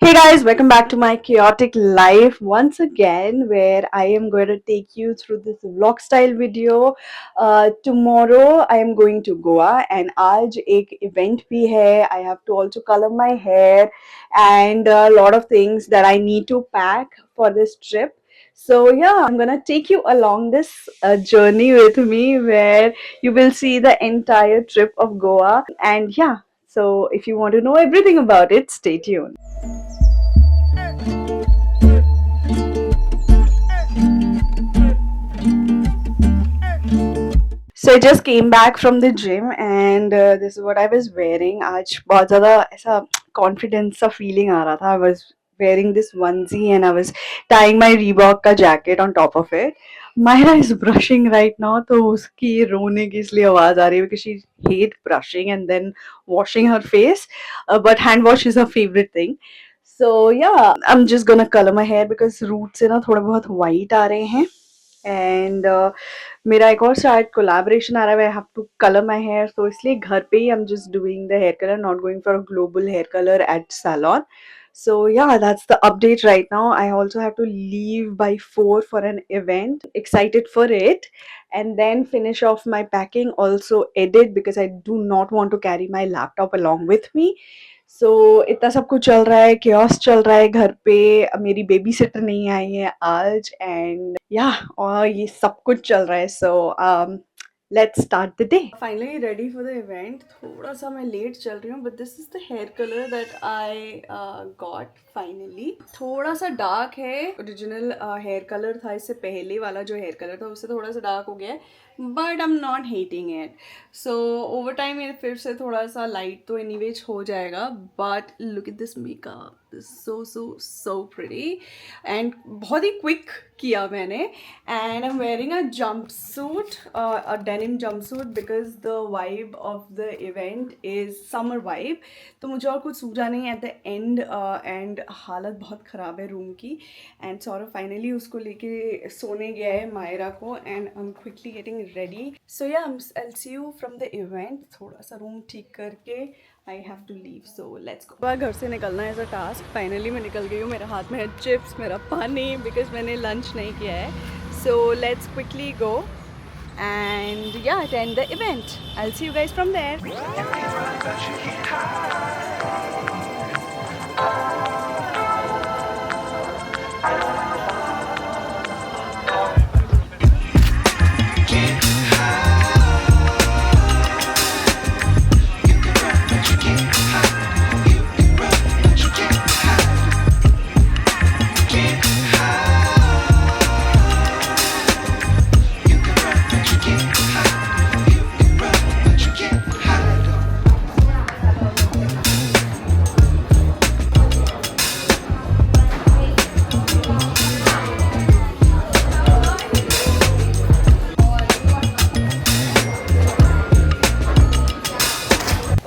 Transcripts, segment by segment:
Hey guys, welcome back to my chaotic life once again, where I am going to take you through this vlog style video. Tomorrow I am going to Goa, and आज एक event भी है. I have to also color my hair and a lot of things that I need to pack for this trip. So yeah, I'm gonna take you along this journey with me, where you will see the entire trip of Goa. And yeah, so if you want to know everything about it, stay tuned. So I just came back from the gym and this is what I was wearing. आज बहुत ज़्यादा ऐसा confidence सा feeling आ रहा था. I was wearing this onesie and I was tying my Reebok का jacket on top of it. Myra is brushing right now, तो उसकी रोने की इसलिए आवाज़ आ रही है because she hate brushing and then washing her face. But hand wash is her favorite thing. So yeah, I'm just gonna color my hair because roots से ना थोड़े बहुत white आ रहे हैं. एंड मेरा एक और शायद कोलैबोरेशन आ रहा है. I have to colour my hair, तो इसलिए घर पे ही I am just doing the hair colour, not going for a global hair colour at salon. So yeah, that's the update right now. I also have to leave by 4 for an event. Excited for it. And then finish off my packing, also edit because I do not want to carry my laptop along with me. सो इतना सब कुछ चल रहा है, chaos चल रहा है घर पे. मेरी बेबी सिटर नहीं आई है आज एंड या और ये सब कुछ चल रहा है. So let's start the day. Finally ready for the event. थोड़ा सा मैं लेट चल रही हूँ but this is the hair colour that I got finally. थोड़ा सा डार्क है. ओरिजिनल हेयर कलर था, इससे पहले वाला जो हेयर कलर था उससे थोड़ा सा डार्क हो गया है, but I am not hating it. So over time ये फिर से थोड़ा सा लाइट तो एनीवेज हो जाएगा. But look at this makeup, this so so so pretty. And बहुत ही क्विक किया मैंने. And I am wearing a jump suit, a denim jump suit, because the vibe of the event is summer vibe. तो मुझे और कुछ सूझा नहीं at the end. And हालत बहुत ख़राब है रूम की. एंड सौरभ फाइनली उसको लेके सोने गया है, मायरा को. And I am quickly getting ready. So yeah I see you from the event. थोड़ा सा रूम ठीक करके I have to leave. So let's go. घर से निकलना है एज अ टास्क. फाइनली मैं निकल गई हूँ. मेरे हाथ में है चिप्स, मेरा पानी, बिकॉज मैंने लंच नहीं किया है. So let's quickly go and yeah, attend the event. I'll see you guys from there.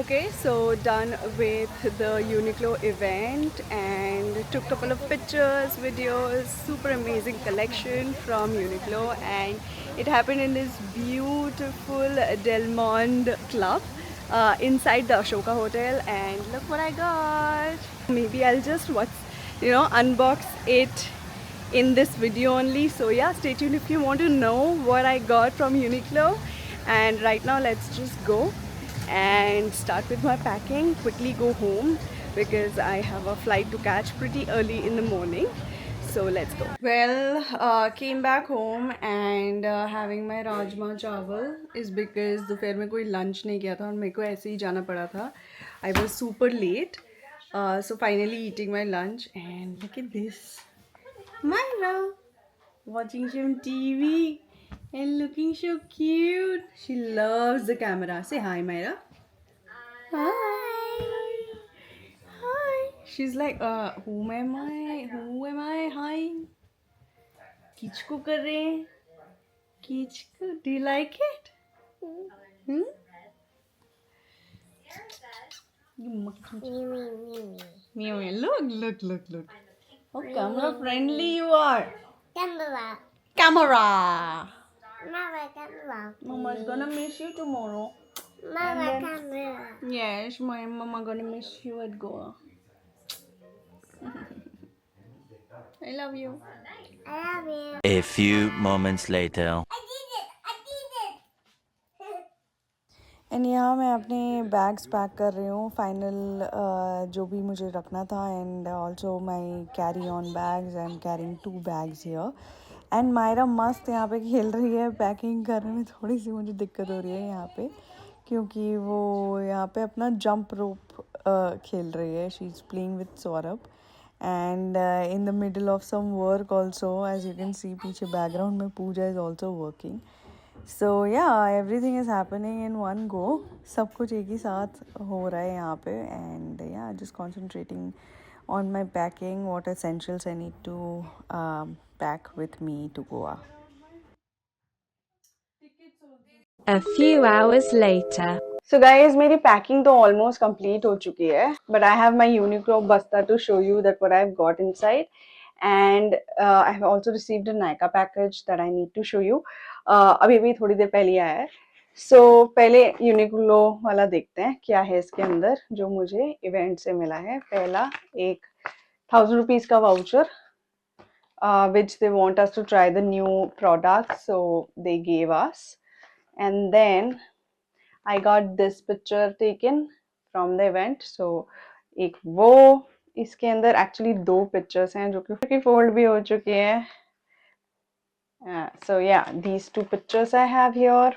Okay, so done with the Uniqlo event and took a couple of pictures, videos. Super amazing collection from Uniqlo, and it happened in this beautiful Del Monde club inside the Ashoka Hotel. And look what I got. Maybe I'll just unbox it in this video only. So yeah, stay tuned if you want to know what I got from Uniqlo. And right now let's just go and start with my packing, quickly go home because I have a flight to catch pretty early in the morning. So let's go. Well, came back home and having my rajma chawal is because दोपहर में कोई lunch नहीं किया था और मेरे को ऐसे ही जाना पड़ा था. I was super late. So finally eating my lunch and look at this. Myra watching some TV. And looking so cute. She loves the camera. Say hi, Myra. Hi. Hi. She's like, who am I? Who am I? Hi. किसको कर रहे हैं? किसको? Do you like it? Hmm? Meow meow. Look. How camera friendly you are. Camera. Mama's gonna miss you tomorrow. Yes, my mama gonna miss you at Goa. I love you. A few moments later. And यहाँ मैं अपने bags pack कर रही हूँ final जो भी मुझे रखना था and also my carry on bags I am carrying 2 bags here and Myra मस्त यहाँ पे खेल रही है पैकिंग करने में थोड़ी सी मुझे दिक्कत हो रही है यहाँ पे क्योंकि वो यहाँ पे अपना जंप रोप खेल रही है she is playing with Saurabh and in the middle of some work also as you can see पीछे बैकग्राउंड में Pooja is also working so yeah everything is happening in one go सब कुछ एक ही साथ हो रहा है यहाँ पे एंड या just concentrating on my packing, what essentials I need to pack with me to Goa. A few hours later. So guys, मेरी packing तो almost complete हो चुकी है, but I have my Uniqlo basta to show you that what I've got inside, and I have also received a Nykaa package that I need to show you. अभी अभी थोड़ी देर पहले आया है. So पहले Uniqlo वाला देखते हैं क्या है इसके अंदर जो मुझे इवेंट से मिला है. पहला एक 1000 rupees का voucher, which they want us to try the new products, so they gave us. And then I got this picture taken from the event. So एक वो इसके अंदर actually 2 pictures हैं जो कि fold भी हो चुके हैं. So yeah, these 2 pictures I have here.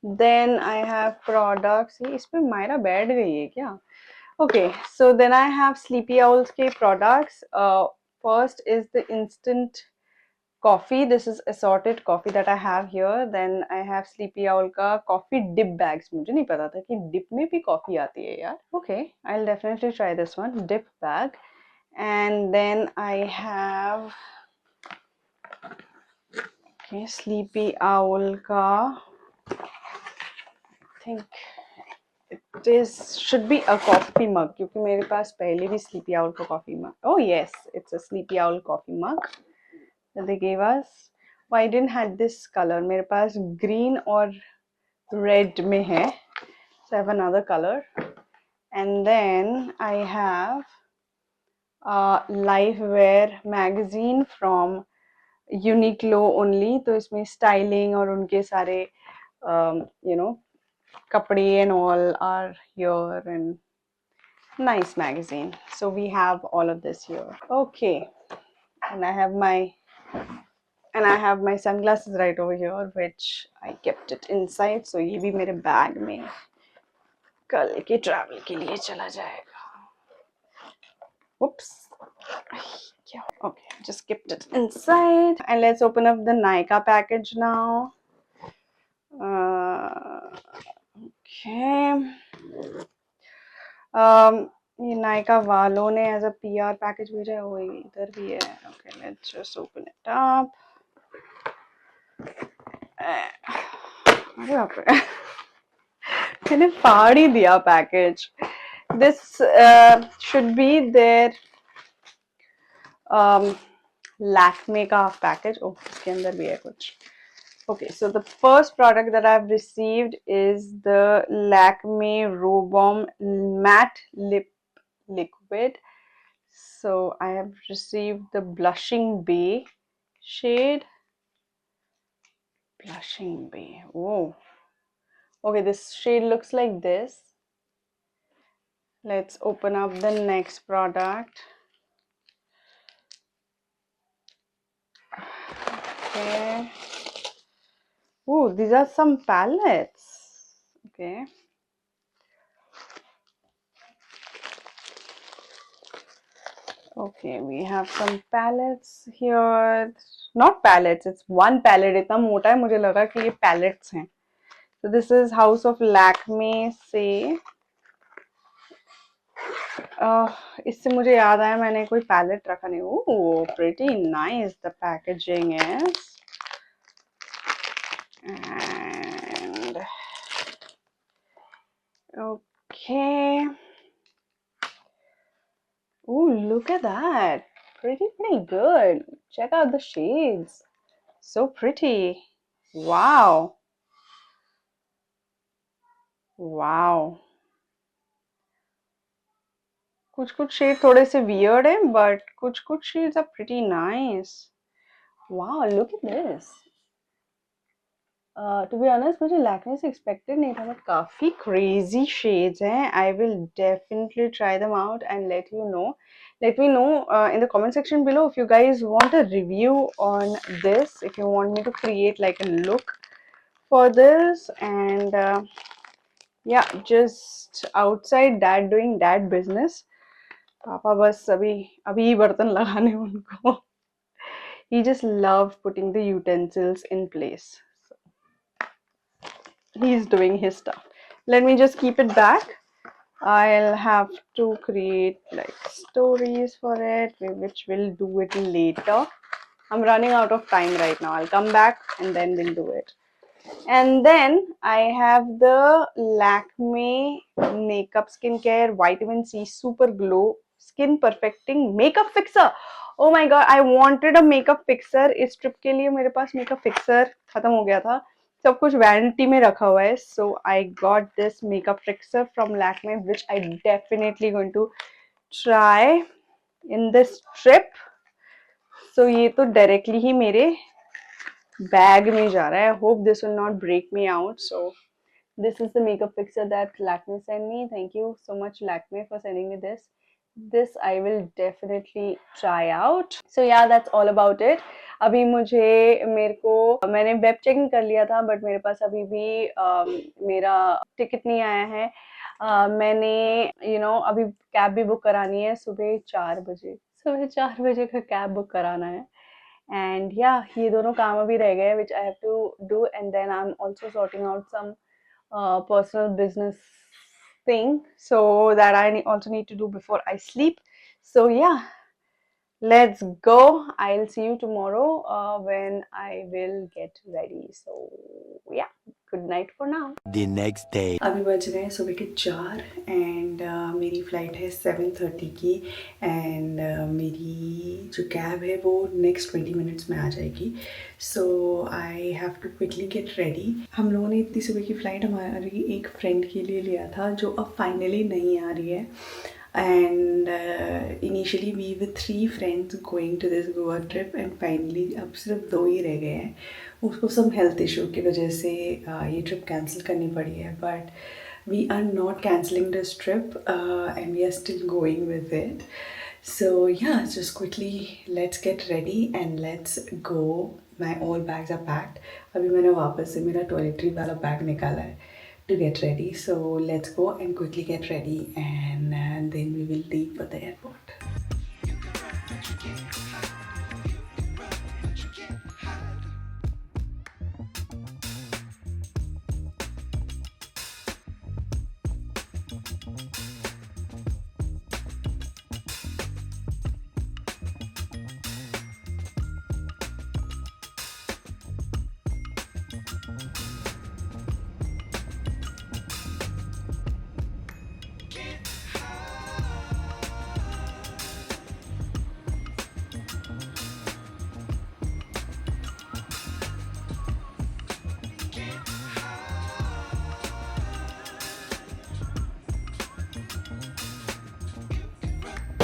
Then I have products. इस पे मायरा बैठ गई है क्या? Okay, so then I have Sleepy Owl's के products. First is the instant coffee. This is assorted coffee that I have here. Then I have Sleepy Owl का coffee dip bags. मुझे नहीं पता था कि dip में भी coffee आती है यार. Okay, I'll definitely try this one, dip bag. And then I have okay, Sleepy Owl का I think it is should be a coffee mug क्योंकि मेरे पास पहले भी Sleepy Owl का coffee mug. Oh yes, it's a Sleepy Owl coffee mug that they gave us. Oh, I didn't had this color. मेरे पास green और red में है. So I have another color. And then I have a Lifewear magazine from Uniqlo only. तो इसमें styling और उनके सारे you know कपड़े and all are here and nice magazine. So we have all of this here. Okay, and I have my sunglasses right over here, which I kept it inside. So ये भी मेरे bag में कल के travel के लिए चला जाएगा. Oops. Okay, just kept it inside. And let's open up the Nykaa package now. Okay. ये नायका वालों ने एज अ PR पैकेज भेजा है. वो इधर भी है. Okay, let's just open it up. अरे बाप रे, मैंने फाड़ ही दिया package. This should be their Lakme का पैकेज. Oh, इसके अंदर भी है कुछ. Okay, so the first product that I've received is the Lakme Robom Matte Lip Liquid. So I have received the Blushing Bay shade. Blushing Bay. Oh. Okay, this shade looks like this. Let's open up the next product. Okay. Oh, these are some palettes. Okay. Okay, we have some palettes here. Not palettes, it's one palette. इतना मोटा है मुझे लगा कि ये palettes हैं. So this is House of Lakme से इससे मुझे याद आया मैंने कोई palette रखा नहीं. Oh, pretty nice the packaging is. And okay. Oh, look at that. Pretty good. Check out the shades. So pretty. Wow. Wow. कुछ शेड थोड़े से वियर्ड है बट कुछ shades are pretty nice. Wow, look at this. To be honest मुझे लैक्मे से expected नहीं था, but काफ़ी क्रेजी शेड्स हैं. I will definitely try them out and let me know in the comment section below if you guys want a review on this, if you want me to create like a look for this. And yeah, just outside that doing that business. पापा बस अभी अभी बर्तन लगाने उनको. He just loved putting the utensils in place. He's doing his stuff. Let me just keep it back. I'll have to create like stories for it, which we'll do it later. I'm running out of time right now. I'll come back and then we'll do it. And then I have the Lakme Makeup Skincare Vitamin C Super Glow Skin Perfecting Makeup Fixer. Oh my god, I wanted a makeup fixer. इस trip के लिए मेरे पास makeup fixer खत्म हो गया था. सब कुछ वैनिटी में रखा हुआ है. So I got this makeup fixer from Lakme, which I definitely going to try in this trip. So ये तो directly ही मेरे बैग में जा रहा है. Hope this will not break me out. So this is the makeup fixer that Lakme sent me. Thank you so much Lakme for sending me this. This I will definitely try out. So yeah, that's all about it. अभी मेरे को मैंने web checking कर लिया था, but मेरे पास अभी भी मेरा टिकट नहीं आया है. मैंने अभी कैब भी बुक करानी है सुबह 4 बजे का कैब बुक कराना है. एंड या ये दोनों काम अभी रह गए which I have to do. And then I am also sorting out some personal business thing, so that I also need to do before I sleep. So yeah, let's go. I'll see you tomorrow when I will get ready. So yeah, good night for now. The next day. अभी बज रहे हैं सुबह के 4 and मेरी flight है 7:30 की. And मेरी जो कैब है वो नेक्स्ट 20 मिनट्स में आ जाएगी. So I have to quickly get ready. हम लोगों ने इतनी सुबह की फ़्लाइट हमारी एक फ्रेंड के लिए लिया था जो अब फाइनली नहीं आ रही है. And initially we with 3 friends going to this Goa trip and finally अब सिर्फ 2 ही रह गए हैं. उसको सब हेल्थ इशू की वजह से ये ट्रिप कैंसिल करनी पड़ी है. But we are not cancelling this trip and we are still going with it. So yeah, just quickly let's get ready and let's go. My all bags are packed. अभी मैंने वापस से मेरा toiletry वाला bag निकाला है to get ready. So let's go and quickly get ready and then we will leave for the airport.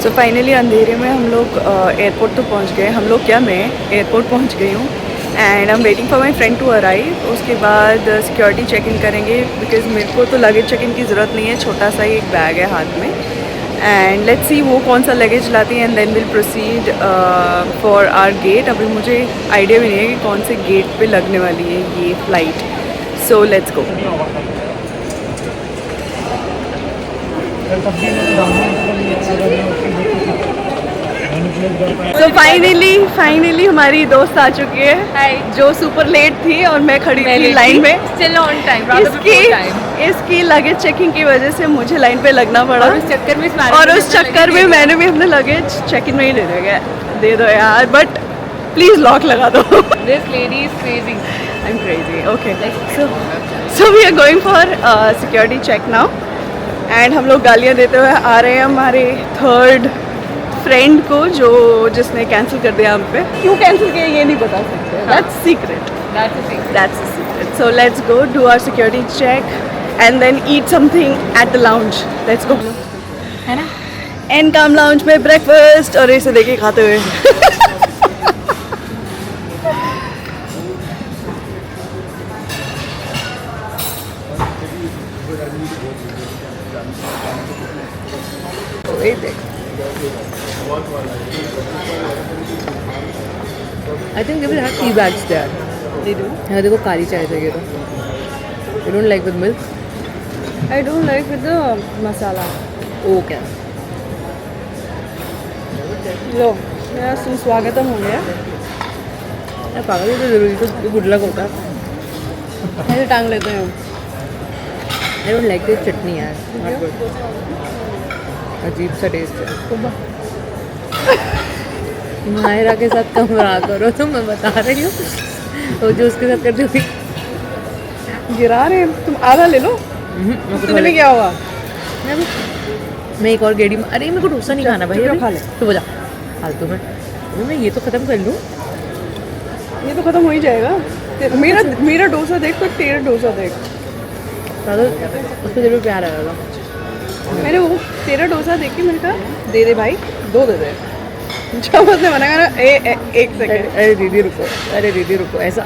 तो finally अंधेरे में हम लोग एयरपोर्ट तो पहुंच गए. हम लोग क्या, मैं एयरपोर्ट पहुंच गई हूँ and I am waiting for my friend to arrive. उसके बाद सिक्योरिटी चेक इन करेंगे बिकॉज मेरे को तो लगेज चेक इन की ज़रूरत नहीं है. छोटा सा ही एक बैग है हाथ में. एंड लेट्स सी वो कौन सा लगेज लाती हैं and then will proceed for our gate. अभी मुझे आइडिया भी नहीं है कि कौन से गेट पे लगने वाली है ये फ़्लाइट. सो लेट्स गो. तो फाइनली हमारी दोस्त आ चुकी है जो सुपर लेट थी और मैं खड़ी थी लाइन में. Still on time. इसकी लगेज चेकिंग की वजह से मुझे लाइन पे लगना पड़ा. और उस चक्कर में मैंने भी अपने लगेज चेक इन में ही दे दो यार. बट प्लीज लॉक लगा दो. This lady is crazy. I'm crazy. Okay. So we are going for security check now. And हम लोग गालियाँ देते हुए आ रहे हैं हमारे थर्ड फ्रेंड को जिसने कैंसिल कर दिया हम पे. क्यों कैंसिल किया ये नहीं बता सकते. That's secret. So let's go do our security check and then eat something at the lounge. Let's go. है ना. एनकाम लाउंज में ब्रेकफास्ट और इसे देखिए खाते हुए I think they will have tea bags there. They do. यहाँ देखो काली चाय चाहिए तो. You don't like with milk? I don't like with the masala. Oh क्या? लो मेरा सुस्वागतम हो गया. यार पागल है तो जरूरी तो गुड लक होता है. ऐसे टांग लेते हैं हम. I don't like this चटनी यार. Not good. अजीब सा टेस्ट है. मायरा के साथ कम रहा करो तो मैं बता रही हूँ. तो जो उसके साथ करती हुई गिरा रहे हैं तुम. आधा ले लो. तुम्हें भी क्या हुआ? मैं एक और गेड़ी में. अरे मेरे को डोसा नहीं खाना भाई. तो खा ले. तो बजा फालतू में. मैं ये तो ख़त्म कर लूँ. ये तो खत्म हो ही जाएगा. मेरा डोसा देख तो तेरा डोसा देख. उसको जरूर प्यार आएगा. मैंने वो तेरा डोसा देख के मैंने कहा दे दे भाई 2 दे दे. जब उसने मना करा एक सेकंड. अरे दीदी रुको. अरे दीदी रुको. ऐसा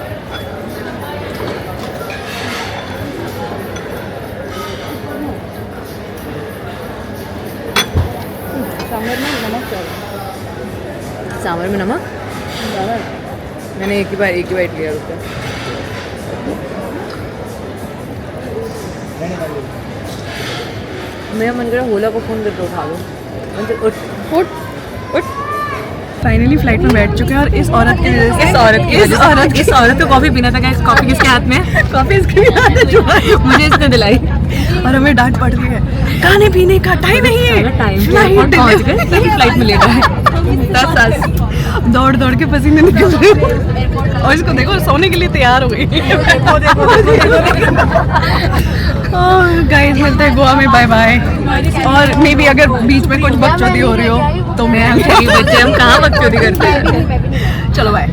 सांभर में नमक ज़्यादा. सांभर में नमक ज़्यादा. मैंने एक ही बाइट लिया उसका. मेरा मन कर रहा होला को फ़ोन करके उठा लो. उठ. फाइनली फ्लाइट में बैठ चुके हैं और इस औरत को कॉफ़ी पीना था. कॉफ़ी किसके हाथ में? कॉफी इसके भी हाथ है जो मुझे इसने दिलाई. और हमें डांट पड़ रही है. खाने पीने का टाइम नहीं है. टाइम पहुँच गए. फ्लाइट में लेट है. 10 दौड़ के पसीने निकल रहे हैं. और इसको देखो सोने के लिए तैयार हो गई. गाइस मिलते हैं गोवा में. Bye bye. और मे बी अगर बीच में कुछ बकचोदी हो रही हो तो मैं बच्चे हम कहाँ बकचोदी करते हैं. चलो बाय.